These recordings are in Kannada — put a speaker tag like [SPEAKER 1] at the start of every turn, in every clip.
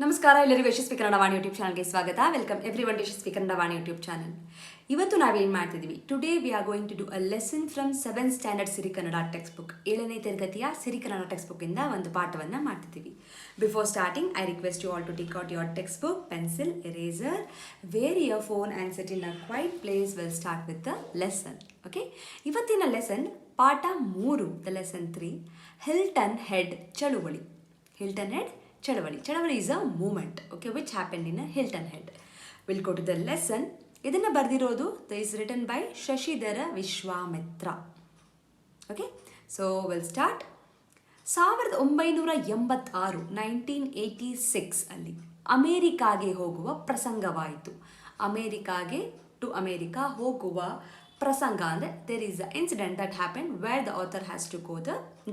[SPEAKER 1] ನಮಸ್ಕಾರ ಎಲ್ಲರಿಗೂ ಯಶಸ್ವಿ ಕನ್ನಡ ವಾಣಿ ಯೂಟ್ಯೂಬ್ ಚಾನಲ್ಗೆ ಸ್ವಾಗತ. Welcome everyone to Yashasvi Kannada Vani YouTube channel. ಇವತ್ತು ನಾವೇನು ಮಾಡ್ತಿದ್ದೀವಿ, today we are going to do a lesson from 7th standard Siri Kannada text book. 7ನೇ ತರಗತಿಯ ಸಿರಿ ಕನ್ನಡ ಟೆಕ್ಸ್ಟ್ ಬುಕ್ಕಿಂದ ಒಂದು ಪಾಠವನ್ನು ಮಾಡ್ತಿದ್ದೀವಿ. Before starting I request you all to take out your text book, pencil, eraser, where your phone and sit in a quiet place. Will start with the lesson. Okay, ಇವತ್ತಿನ ಲೆಸನ್ ಪಾಠ 3, ದ ಲೆಸನ್ 3, ಹಿಲ್ಟನ್ ಹೆಡ್ ಚಳುವಳಿ. Hilton Head, CHALAVALI. CHALAVALI is a movement, okay, which happened in a Hilton Head. We'll go to the lesson. ಇದನ್ನು ಬರೆದಿರೋದು is written by Shashidhara Vishwamitra. Okay, so we'll start. 1986 1986 ಅಲ್ಲಿ ಅಮೇರಿಕಾಗೆ ಹೋಗುವ ಪ್ರಸಂಗವಾಯಿತು. ಅಮೇರಿಕಾಗೆ ಟು ಅಮೇರಿಕಾ ಹೋಗುವ ಪ್ರಸಂಗ ಅಂದರೆ there is an incident that happened where the author has to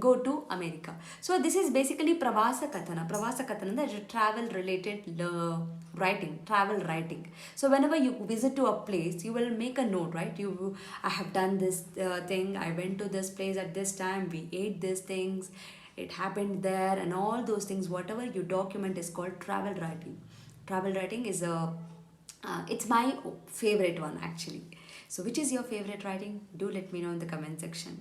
[SPEAKER 1] go to America. So this is basically ಪ್ರವಾಸ ಕಥನ. ಪ್ರವಾಸ ಕಥನ ಅಂದರೆ travel related travel writing. So whenever you visit to a place, you will make a note, right? I have done this thing, I went to this place at this time, we ate these things, it happened there, and all those things, whatever you document is called travel writing. Travel writing is it's my favorite one actually. So which is your favorite writing? Do let me know in the comment section.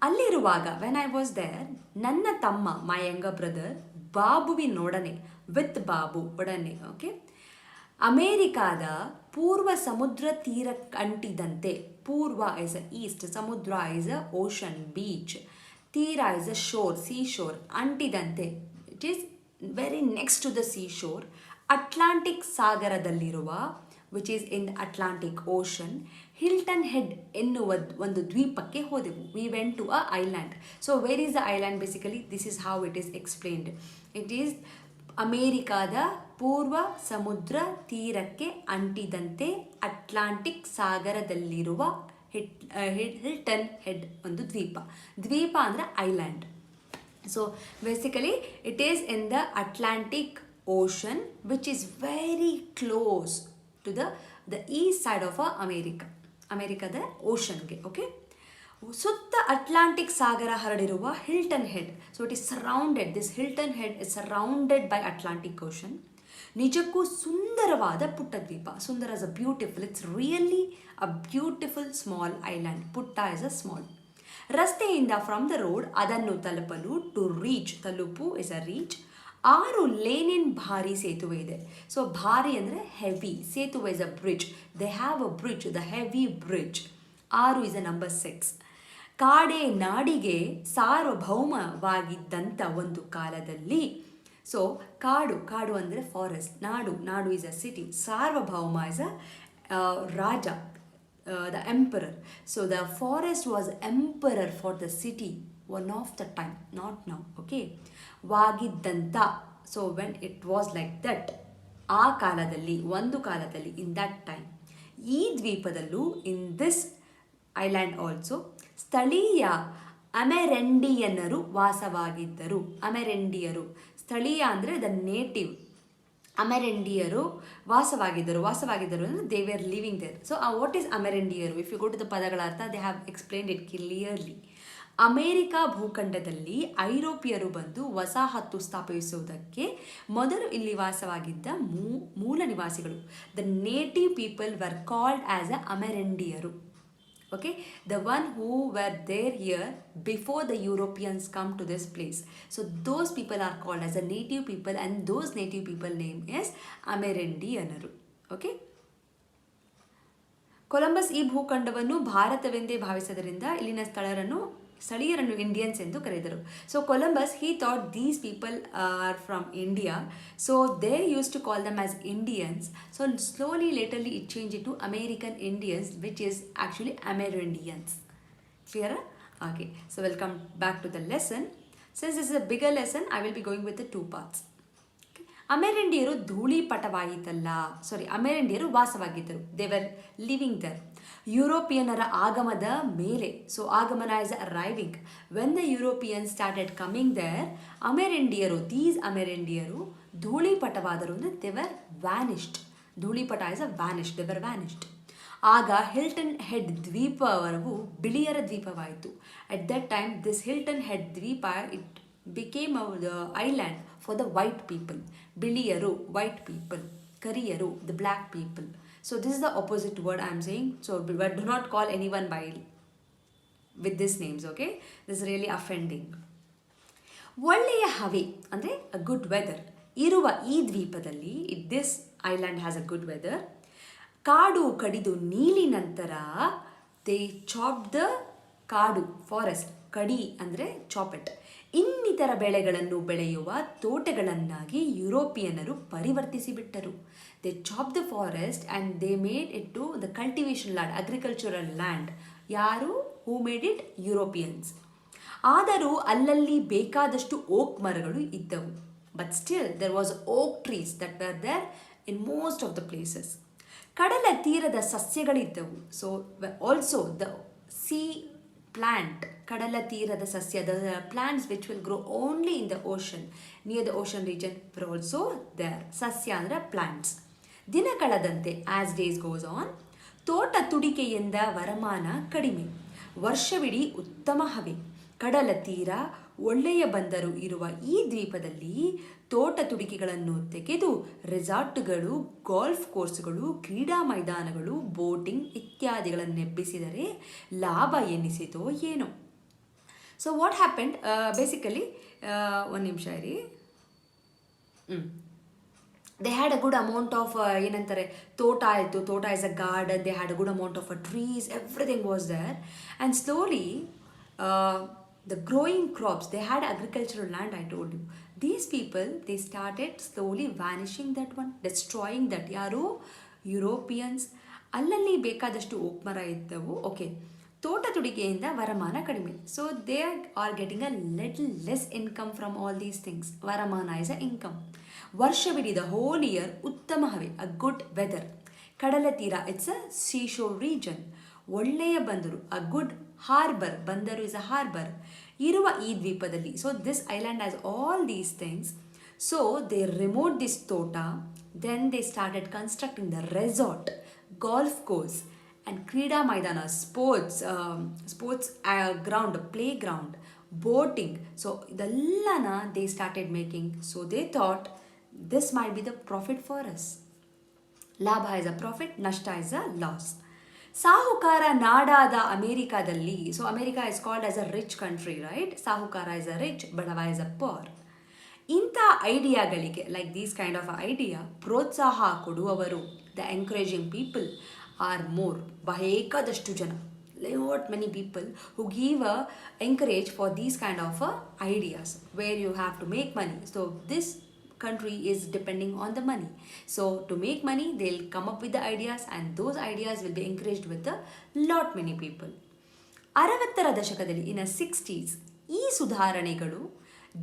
[SPEAKER 1] ಅಲ್ಲಿರುವಾಗ ವೆನ್ ಐ ವಾಸ್ ದೇರ್, ನನ್ನ ತಮ್ಮ, ಮೈ ಯಂಗರ್ ಬ್ರದರ್, ಬಾಬುವಿನೊಡನೆ, ವಿತ್ ಬಾಬು ಒಡನೆ, ಓಕೆ, ಅಮೇರಿಕಾದ ಪೂರ್ವ ಸಮುದ್ರ ತೀರಕ್ಕೆ ಅಂಟಿದಂತೆ. ಪೂರ್ವ ಇಸ್ ಅ ಈಸ್ಟ್, ಸಮುದ್ರ ಇಸ್ ಅ ಓಷನ್, ಬೀಚ್, ತೀರ is a shore, sea shore, ಅಂಟಿದಂತೆ it is very next to the sea shore, Atlantic ಸಾಗರದಲ್ಲಿರುವ, which is in the Atlantic ocean, Hilton Head ಎನ್ನುವ ಒಂದು ದ್ವೀಪಕ್ಕೆ ಹೋದೆವು. We went to a island. So where is the island? Basically this is how it is explained. It is ಅಮೇರಿಕಾದ ಪೂರ್ವ ಸಮುದ್ರ ತೀರಕ್ಕೆ ಅಂಟಿದಂತೆ ಅಟ್ಲಾಂಟಿಕ್ ಸಾಗರದಲ್ಲಿರುವ ಹಿಲ್ಟನ್ ಹೆಡ್ ಒಂದು ದ್ವೀಪ. ದ್ವೀಪ ಅಂದರೆ island. So basically it is in the Atlantic Ocean which is very close to the east side of ಅಮೇರಿಕಾದ ಓಷನ್ಗೆ. ಓಕೆ, ಸುತ್ತ ಅಟ್ಲಾಂಟಿಕ್ ಸಾಗರ ಹರಡಿರುವ Hilton Head. So it is surrounded, this Hilton Head is surrounded by Atlantic Ocean. ನಿಜಕ್ಕೂ ಸುಂದರವಾದ ಪುಟ್ಟ ದ್ವೀಪ. ಸುಂದರ is a beautiful, it's really a beautiful small island. ಪುಟ್ಟ ಇಸ್ ಅ ಸ್ಮಾಲ್. ರಸ್ತೆಯಿಂದ ಫ್ರಮ್ ದ ರೋಡ್, ಅದನ್ನು ತಲುಪಲು, ಟು ರೀಚ್, ತಲುಪು ಇಸ್ ಅ ರೀಚ್, 6 ಲೇನಿನ್ ಭಾರಿ ಸೇತುವೆ ಇದೆ. ಸೊ ಭಾರಿ ಅಂದರೆ ಹೆವಿ, ಸೇತುವೆ is a bridge. They have a bridge, the heavy bridge. 6 is a number 6. ಕಾಡೆ ನಾಡಿಗೆ ಸಾರ್ವಭೌಮವಾಗಿದ್ದಂಥ ಒಂದು ಕಾಲದಲ್ಲಿ. ಸೊ ಕಾಡು ಅಂದರೆ ಫಾರೆಸ್ಟ್, ನಾಡು ಇಸ್ ಅ ಸಿಟಿ, ಸಾರ್ವಭೌಮ is a raja, the emperor. So the forest was emperor for the city one of the time, not now. Okay, ವಾಗಿದ್ದಂಥ. So when it was like that, ಆ ಕಾಲದಲ್ಲಿ, ಒಂದು ಕಾಲದಲ್ಲಿ, ಇನ್ ದಟ್ ಟೈಮ್. ಈ ದ್ವೀಪದಲ್ಲೂ, ಇನ್ ದಿಸ್ ಐಲ್ಯಾಂಡ್ ಆಲ್ಸೋ, ಸ್ಥಳೀಯ ಅಮೆರೆಂಡಿಯನ್ನರು ವಾಸವಾಗಿದ್ದರು. ಅಮೆರೆಂಡಿಯರು, ಸ್ಥಳೀಯ ಅಂದರೆ ದ ನೇಟಿವ್. ಅಮೆರೆಂಡಿಯರು ವಾಸವಾಗಿದ್ದರು ಅಂದರೆ they were living there. So what is ಅಮೆರೆಂಡಿಯರು? If you go to the ಪದಗಳ ಅರ್ಥ, they have explained it clearly. America ಭೂಖಂಡದಲ್ಲಿ ಐರೋಪಿಯರು ಬಂದು ವಸಾಹತು ಸ್ಥಾಪಿಸುವುದಕ್ಕೆ ಮೊದಲು ಇಲ್ಲಿ ವಾಸವಾಗಿದ್ದ ಮೂಲ ನಿವಾಸಿಗಳು, the native people were called as a ಅಮೆರೆಂಡಿಯರು. Okay, the one who were there here before the Europeans come to this place. So those people are called as a native people, and those native people name is ಅಮೆರೆಂಡಿಯನರು. ಓಕೆ, ಕೊಲಂಬಸ್ ಈ ಭೂಖಂಡವನ್ನು ಭಾರತವೆಂದೇ ಭಾವಿಸೋದ್ರಿಂದ ಇಲ್ಲಿನ ಸ್ಥಳೀಯರನ್ನು ಇಂಡಿಯನ್ಸ್ ಎಂದು ಕರೆದರು. So Columbus, he thought these people are from India, so they used to call them as Indians. So slowly, laterly, it changed to American Indians, which is actually Amerindians. Clear? Okay, so welcome back to the lesson. Since this is a bigger lesson, I will be going with the 2 parts. ಅಮೆರೆಂಡಿಯರು ಅಮೆರೆಂಡಿಯರು ವಾಸವಾಗಿದ್ದರು. They were living there. ಯುರೋಪಿಯನ್ನರ ಆಗಮನದ ಮೇಲೆ, ಸೊ ಆಗಮನ is arriving. When the European started coming there, these ಅಮೆರೆಂಡಿಯರು ಧೂಳಿಪಟವಾದರು ಅಂದರೆ ದೇ ವರ್ ವ್ಯಾನಿಶ್ಡ್. ಧೂಳಿಪಟ is a vanished, they were vanished. ಆಗ ಹಿಲ್ಟನ್ ಹೆಡ್ ದ್ವೀಪವರೆಗೂ ಬಿಳಿಯರ ದ್ವೀಪವಾಯಿತು. At that time this Hilton Head ದ್ವೀಪ, it became the island for the white people. Biliyaru, white people. Kariyaru, the black people. So this is the opposite word I am saying. So but do not call anyone by with these names, okay? This is really offending. ಒಳ್ಳೆಯ ಹವೆ ಅಂದರೆ ಅ ಗುಡ್ ವೆದರ್ ಇರುವ ಈ ದ್ವೀಪದಲ್ಲಿ this island has a good weather. ಕಾಡು ಕಡಿದು ನೀಲಿ ನಂತರ ದೇ ಚಾಪ್ ದ ಕಾಡು ಫಾರೆಸ್ಟ್, ಕಡಿ ಅಂದರೆ ಚಾಪೆಟ್, ಇನ್ನಿತರ ಬೆಳೆಗಳನ್ನು ಬೆಳೆಯುವ ತೋಟಗಳನ್ನಾಗಿ ಯುರೋಪಿಯನ್ನರು ಪರಿವರ್ತಿಸಿಬಿಟ್ಟರು. They chop the forest and they made it to the cultivation land, agricultural land. ಯಾರು? Who made it? ಯುರೋಪಿಯನ್ಸ್. ಆದರೂ ಅಲ್ಲಲ್ಲಿ ಬೇಕಾದಷ್ಟು ಓಕ್ ಮರಗಳು ಇದ್ದವು. But still there was oak trees that were there in most of the places. ಕಡಲ ತೀರದ ಸಸ್ಯಗಳಿದ್ದವು. So also the sea plant, ಕಡಲ ತೀರದ ಸಸ್ಯ, the plants which will grow only in the ocean, near the ocean region were also there. ಸಸ್ಯ ಅಂದರೆ ಪ್ಲಾಂಟ್ಸ್. ದಿನ ಕಳೆದಂತೆ ಆಸ್ ಡೇಸ್ ಗೋಸ್ ಆನ್, ತೋಟ ತುಡಿಕೆಯಿಂದ ವರಮಾನ ಕಡಿಮೆ, ವರ್ಷವಿಡೀ ಉತ್ತಮ ಹವೆ. ಕಡಲ ತೀರ, ಒಳ್ಳೆಯ ಬಂದರು ಇರುವ ಈ ದ್ವೀಪದಲ್ಲಿ ತೋಟ ತುಡಿಕೆಗಳನ್ನು ತೆಗೆದು ರೆಸಾರ್ಟ್ಗಳು, ಗಾಲ್ಫ್ ಕೋರ್ಸ್ಗಳು, ಕ್ರೀಡಾ ಮೈದಾನಗಳು, ಬೋಟಿಂಗ್ ಇತ್ಯಾದಿಗಳನ್ನೆಬ್ಬಿಸಿದರೆ ಲಾಭ ಎನ್ನಿಸಿತೋ ಏನೋ. ಸೊ ವಾಟ್ ಹ್ಯಾಪೆಂಡ್ ಬೇಸಿಕಲಿ, ಒಂದು ನಿಮಿಷ ಇರಿ. They had a good amount of ಏನಂತಾರೆ, ತೋಟ ಆಯಿತು, ತೋಟ is a garden, they had a good amount of trees, everything was there. And slowly the growing crops, they had agricultural land, I told you. These people, they started slowly vanishing that one, destroying that. ಯಾರು? ಯುರೋಪಿಯನ್ಸ್. ಅಲ್ಲಲ್ಲಿ ಬೇಕಾದಷ್ಟು ಓಕ್ ಮರ ಇದ್ದವು. ಓಕೆ, ತೋಟ ತುಡಿಕೆಯಿಂದ ವರಮಾನ ಕಡಿಮೆ. So they are getting a little less income from all these things. ವರಮಾನ ಇಸ್ ಅ ಇನ್ಕಮ್. ವರ್ಷವಿಡೀ ದ ಹೋಲ್ ಇಯರ್ ಉತ್ತಮ ಹವೆ, ಅ ಗುಡ್ ವೆದರ್. ಕಡಲ ತೀರ, ಇಟ್ಸ್ ಅ ಸೀಶೋರ್ ರೀಜನ್. ಒಳ್ಳೆಯ ಬಂದರು, ಅ ಗುಡ್ ಹಾರ್ಬರ್, ಬಂದರು ಇಸ್ ಅ ಹಾರ್ಬರ್ ಇರುವ ಈ ದ್ವೀಪದಲ್ಲಿ. So this island has all these things. So they remote this ತೋಟ, then they started constructing the resort, golf course and ಕ್ರೀಡಾ ಮೈದಾನ, sports ground, play ground, boating. So ಇದೆಲ್ಲನ they started making. So they thought this might be the profit for us. ಲಾಭ ಇಸ್ ಅ ಪ್ರಾಫಿಟ್, ನಷ್ಟ ಇಸ್ ಅ ಲಾಸ್. ಸಾಹುಕಾರ ನಾಡಾದ ಅಮೇರಿಕಾದಲ್ಲಿ, so America is called as a rich country, right? ಸಾಹುಕಾರ ಇಸ್ ಅ ರಿಚ್, ಬಡವ ಇಸ್ ಅ ಪೋರ್. ಇಂಥ ಐಡಿಯಾಗಳಿಗೆ, like these kind of idea, ಪ್ರೋತ್ಸಾಹ ಕೊಡುವವರು, the encouraging people are more, ಬೇಕಾದಷ್ಟು ಜನ, lot many people who give encourage for these kind of ideas where you have to make money. So this country is depending on the money. So to make money, they'll come up with the ideas and those ideas will be encouraged with a lot many people. 60ರ ದಶಕದಲ್ಲಿ, ಇನ್ 60s, ಈ ಸುಧಾರಣೆಗಳು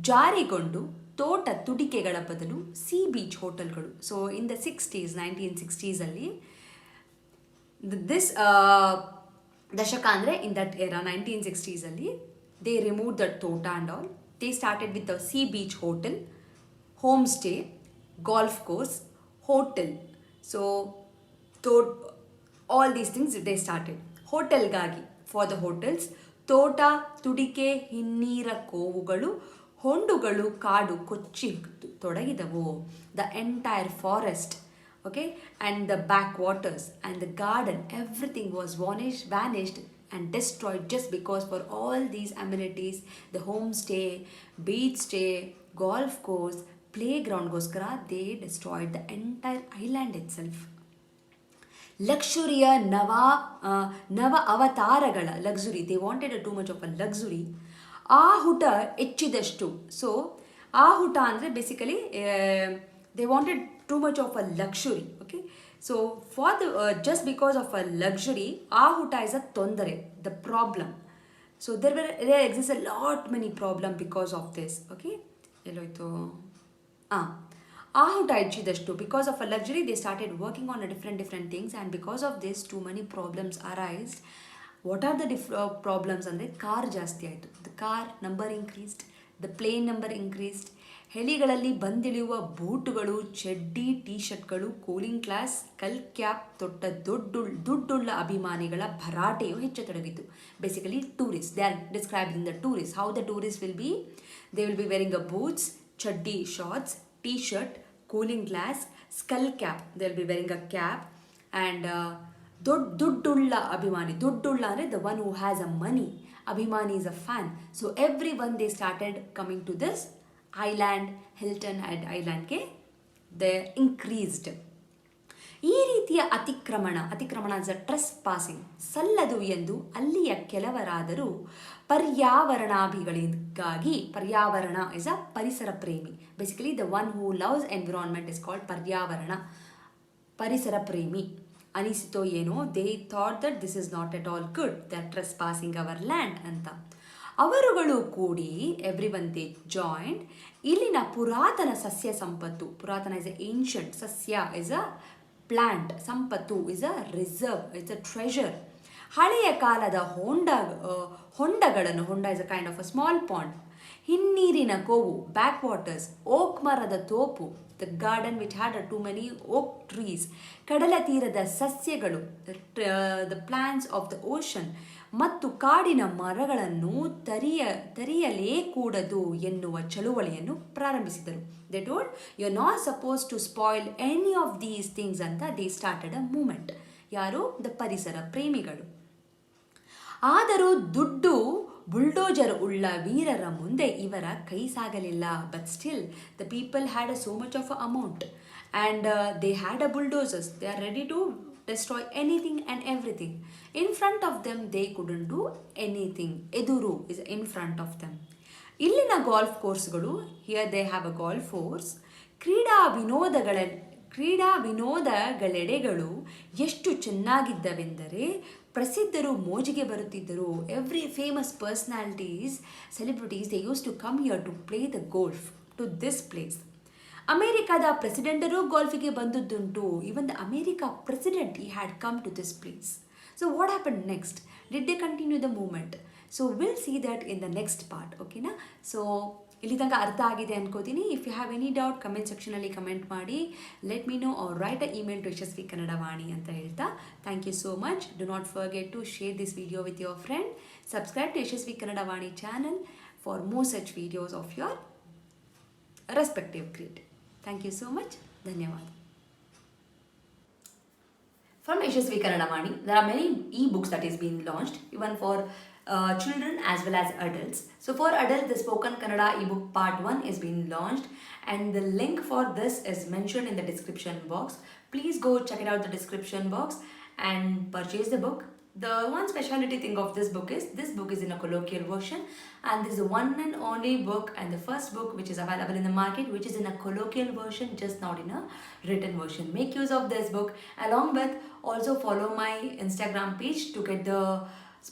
[SPEAKER 1] ಜಾರಿಗೊಂಡು ತೋಟ ತುಡಿಕೆಗಳ ಬದಲು ಸಿ ಬೀಚ್ ಹೋಟೆಲ್ಗಳು. So in the 60s, 1960s ಅಲ್ಲಿ, ದಿಸ್ ದಶಕ ಅಂದರೆ ಇನ್ ದಟ್ ಏರಾ 1960s ಅಲ್ಲಿ, ದೇ ರಿಮೂವ್ ದಟ್ ತೋಟ and all. They started with the sea beach hotel, home stay, golf course, hotel. So all these things they started. ಹೋಟೆಲ್ಗಾಗಿ, ಫಾರ್ ದ ಹೋಟೆಲ್ಸ್, ತೋಟ ತುಡಿಕೆ, ಹಿನ್ನೀರ ಕೋವುಗಳು, ಹೊಂಡುಗಳು, ಕಾಡು ಕೊಚ್ಚಿ ತೊಡಗಿದವು. The entire forest, okay, and the backwaters and the garden, everything was vanished and destroyed just because for all these amenities, the homestay, beach stay, golf course, playground goskara, they destroyed the entire island itself. ಲಕ್ಷುರಿಯ ನವ ಅವತಾರಗಳ, luxury, they wanted too much of a luxury. ಆಹುಟ ಹೆಚ್ಚಿದಷ್ಟು. ಸೊ ಆಹುಟ ಅಂದರೆ basically they wanted too much of a luxury, okay? So for the just because of a luxury, ahuta is a tondare, the problem. So there exists a lot many problem because of this, okay? Eloito ahuta ichidashtu, because of a luxury they started working on a different things, and because of this too many problems arise. What are the problems? Andre car ಜಾಸ್ತಿ ಆಯಿತು, the car number increased, the plane number increased, ಹೆಲಿಗಳಲ್ಲಿ ಬಂದಿಳಿಯುವ ಬೂಟುಗಳು, ಚಡ್ಡಿ, ಟೀ ಶರ್ಟ್ಗಳು, ಕೂಲಿಂಗ್ ಗ್ಲಾಸ್, ಕಲ್ ಕ್ಯಾಪ್ ತೊಟ್ಟ ದುಡ್ಡುಳ್ಳ ಅಭಿಮಾನಿಗಳ ಭರಾಟೆಯು ಹೆಚ್ಚತೊಡಗಿತು. Basically tourist, they are describing the tourist, how the tourist will be, they will be wearing a boots, ಚಡ್ಡಿ shorts, T shirt, cooling glass, skull cap, they will be wearing a cap, and ದುಡ್ಡುಳ್ಳ ಅಭಿಮಾನಿ, ದುಡ್ಡುಳ್ಳ ಅಂದರೆ the one who has a money, ಅಭಿಮಾನಿ is a fan. So everyone they started coming to this island, Hilton and islandಗೆ they increased. ಈ ರೀತಿಯ ಅತಿಕ್ರಮಣ as a trespassing ಸಲ್ಲದು ಎಂದು ಅಲ್ಲಿಯ ಕೆಲವರಾದರೂ ಪರ್ಯಾವರಣಾಭಿಗಳಿಗಾಗಿ, ಪರ್ಯಾವರಣ is a ಪರಿಸರ ಪ್ರೇಮಿ, basically the one who loves environment is called ಪರ್ಯಾವರಣ, ಪರಿಸರ ಪ್ರೇಮಿ ಅನಿಸಿತೋ ಏನೋ, they thought that this is not at all good, they are trespassing our land ಅಂತ. ಅವರುಗಳು ಕೂಡಿ, ಎವ್ರಿ ಒನ್ ದೇ ಜಾಯಿಂಟ್, ಇಲ್ಲಿನ ಪುರಾತನ ಸಸ್ಯ ಸಂಪತ್ತು, ಪುರಾತನ ಇಸ್ ಅ ಏನ್ಷಂಟ್, ಸಸ್ಯ ಇಸ್ ಅ ಪ್ಲಾಂಟ್, ಸಂಪತ್ತು is a reserve, is a treasure, ಹಳೆಯ ಕಾಲದ ಹೊಂಡಗಳನ್ನು, ಹೊಂಡ is a kind of a small pond, ಹಿನ್ನೀರಿನ ಕೋವು, ಬ್ಯಾಕ್ ವಾಟರ್ಸ್, ಓಕ್ ಮರದ ತೋಪು, the garden which had too many oak trees, ಕಡಲ ತೀರದ ಸಸ್ಯಗಳು, the plants of the ocean, ಮತ್ತು ಕಾಡಿನ ಮರಗಳನ್ನು ತರಿಯಲೇ ಕೂಡದು ಎನ್ನುವ ಚಳುವಳಿಯನ್ನು ಪ್ರಾರಂಭಿಸಿದರು. They told you are not suppose to spoil any of these things ಅಂತ ದೇ ಸ್ಟಾರ್ಟೆಡ್ ಅ ಮೂಮೆಂಟ್. ಯಾರು? ದ ಪರಿಸರ ಪ್ರೇಮಿಗಳು. ಆದರೂ ದುಡ್ಡು ಬುಲ್ಡೋಜರ್ ಉಳ್ಳ ವೀರರ ಮುಂದೆ ಇವರ ಕೈ ಸಾಗಲಿಲ್ಲ. But still the people had a so much of a amount and they had a bulldozers, they are ready to destroy anything and everything. In front of them they couldn't do anything. ಎದುರು is in front of them. ಇಲ್ಲಿನ ಗಾಲ್ಫ್ ಕೋರ್ಸ್ಗಳು, here they have a golf course, ಕ್ರೀಡಾ ವಿನೋದಗಳೆಡೆಗಳು ಎಷ್ಟು ಚೆನ್ನಾಗಿದ್ದವೆಂದರೆ ಪ್ರಸಿದ್ಧರು ಮೋಜಿಗೆ ಬರುತ್ತಿದ್ದರು. Every famous personalities, celebrities, they use to come here to play the golf to this place. ಅಮೇರಿಕಾದ ಪ್ರೆಸಿಡೆಂಟರು ಗಾಲ್ಫಿಗೆ ಬಂದದ್ದುಂಟು. ಇವನ್ ದ ಅಮೇರಿಕಾ ಪ್ರೆಸಿಡೆಂಟ್ ಈ had come to this place. So what happen next? Did they continue the movement? So will see that in the next part. ಓಕೆನಾ? ಸೊ ಇಲ್ಲಿ ತನಕ ಅರ್ಥ ಆಗಿದೆ ಅನ್ಕೋತೀನಿ. If you have any doubt comment ಸೆಕ್ಷನಲ್ಲಿ ಕಮೆಂಟ್ ಮಾಡಿ, let me know or write a email to ಯಶಸ್ವಿ ಕನ್ನಡ ವಾಣಿ ಅಂತ ಹೇಳ್ತಾ, thank you so much. Do not forget to share this video with your friend. Subscribe to Yashasvi Kannada Vani channel for more such videos of your respective grade. Thank you so much. Dhanyawad. From Yashaswi Kannada Vaani, there are many e-books that is being launched, even for children as well as adults. So for adults, the Spoken Kannada ebook part 1 is being launched, and the link for this is mentioned in the description box. Please go check it out, the description box, and purchase the book. The one speciality thing of this book is in a colloquial version, and this is the one and only book and the first book which is available in the market which is in a colloquial version, just not in a written version. Make use of this book, along with also follow my Instagram page to get the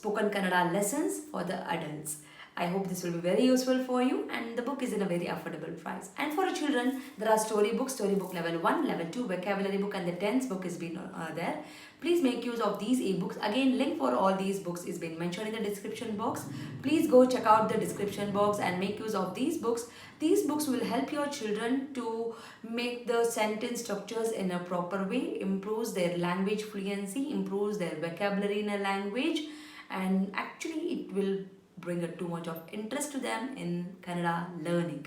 [SPEAKER 1] spoken Kannada lessons for the adults. I hope this will be very useful for you, and the book is in a very affordable price. And for children, there are storybook level 1, level 2, vocabulary book, and the 10th book is been there. Please make use of these ebooks. Again, link for all these books is been mentioned in the description box. Please go check out the description box and make use of these books. These books will help your children to make the sentence structures in a proper way, improves their language fluency, improves their vocabulary in a language, and actually it will bring too much of interest to them in Kannada learning.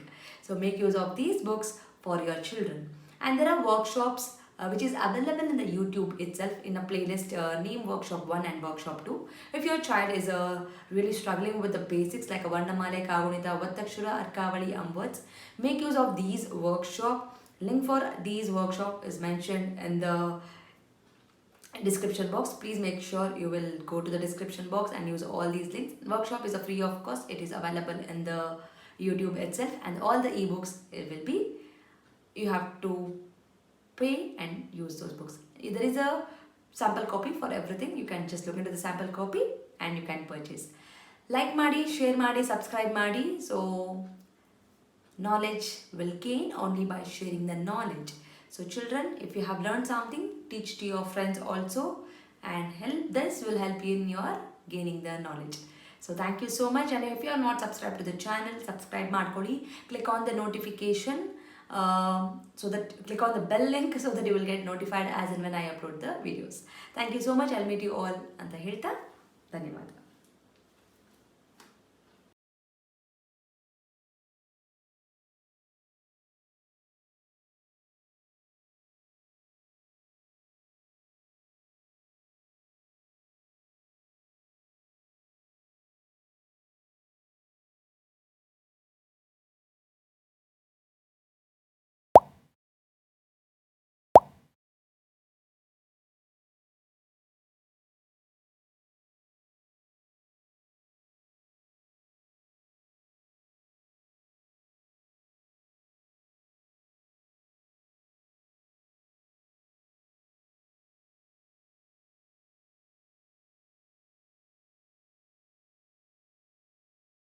[SPEAKER 1] So make use of these books for your children. And there are workshops which is available in the YouTube itself in a playlist name Workshop 1 and Workshop 2. If your child is really struggling with the basics like a Varnamale, Kagunita, Vattakshura, Arkavali, words, make use of these workshop. Link for these workshop is mentioned in the description box. Please make sure you will go to the description box and use all these links. Workshop is a free of cost. It is available in the YouTube itself, and all the ebooks it will be, you have to pay and use those books. There is a sample copy for everything. You can just look into the sample copy and you can purchase. Like ಮಾಡಿ, share ಮಾಡಿ, subscribe ಮಾಡಿ. So knowledge will gain only by sharing the knowledge. So children, if you have learned something, teach to your friends also, and this will help you in your gaining the knowledge. So thank you so much, and if you are not subscribed to the channel, subscribe ಮಾಡ್ಕೊಳ್ಳಿ. Click on the notification, click on the bell link so that you will get notified as and when I upload the videos. Thank you so much. I'll meet you all ಅಂತ ಹೇಳ್ತಾ ಧನ್ಯವಾದ.